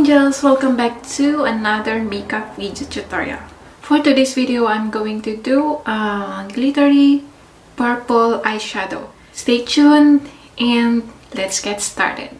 angels! Welcome back to another makeup video tutorial. For today's video, I'm going to do a glittery purple eyeshadow. Stay tuned and let's get started.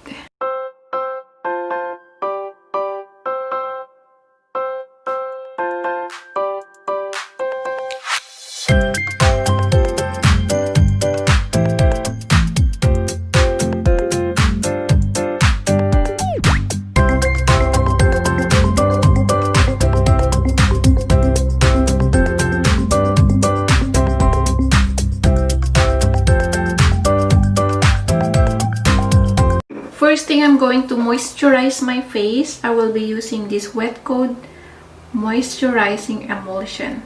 First thing, I'm going to moisturize my face. I will be using this Wet Coat moisturizing emulsion.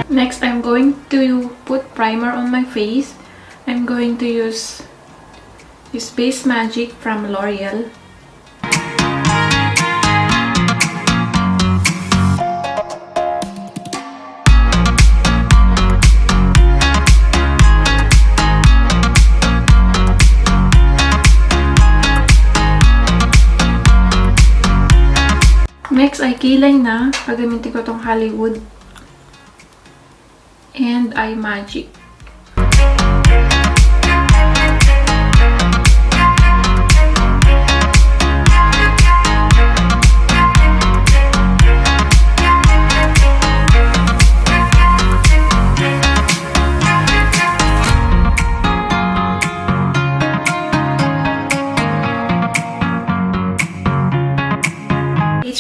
Next, I'm going to put primer on my face. I'm going to use this base magique from L'Oreal. Next ay kilay na. Gagamitin ko tong Hollywood and eye magic.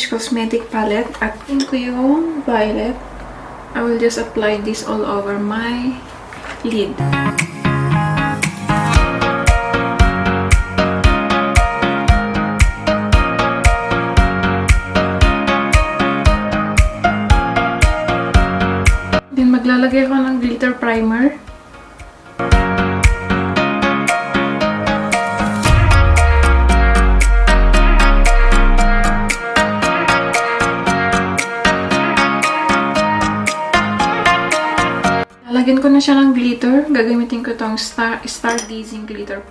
Cosmetic palette at pin ko yung violet. I will just apply this all over my lid. Then maglalagay ako ng glitter primer. Lagyan ko na siya ng glitter. Gagamitin ko itong stargazing glitter.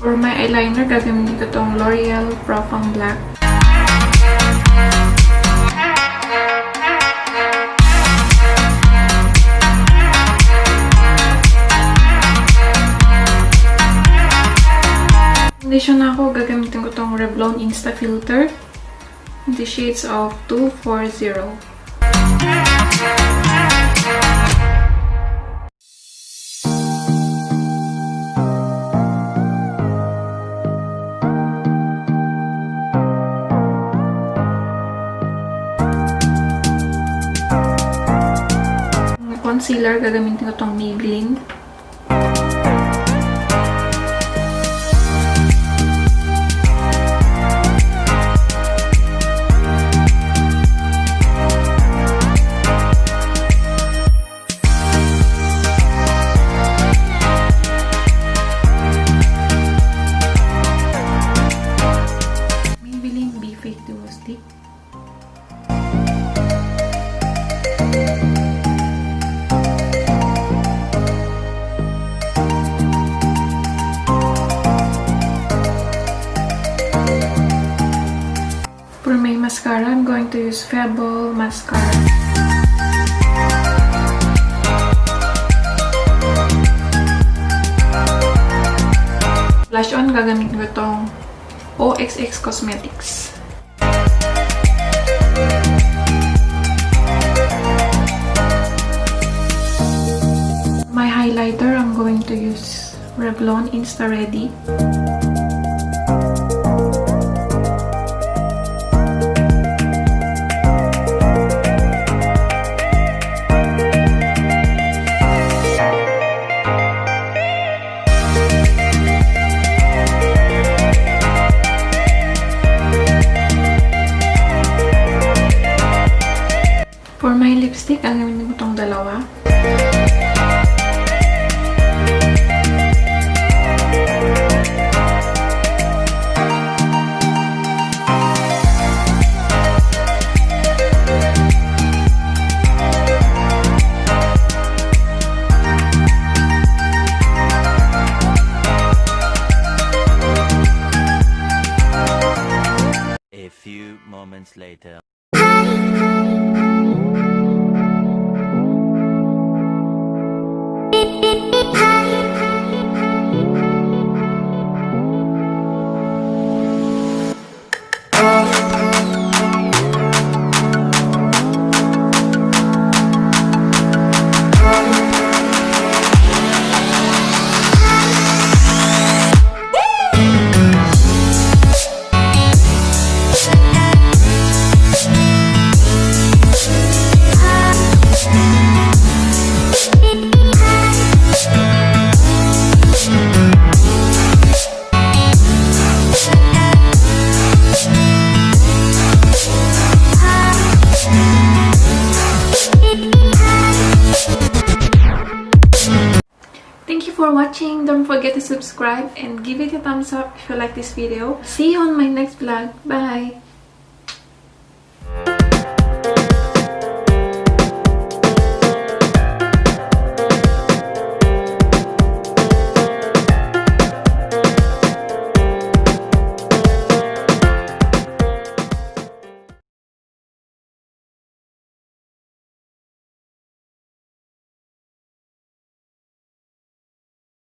For my eyeliner, gagamitin ko itong L'Oreal Profound Black. Foundation na ako, gagamitin ko itong Revlon Insta Filter in the shades of 240. Concealer, gagamitin ko itong Maybelline. For my mascara, I'm going to use Pebble mascarra. Blush on, gagamitin ko itong OXX Cosmetics. My highlighter, I'm going to use Revlon Insta Ready. For my lipstick, ang gamitin ko itong dalawa. later. Thank you for watching. Don't forget to subscribe and give it a thumbs up if you like this video. See you on my next vlog. Bye!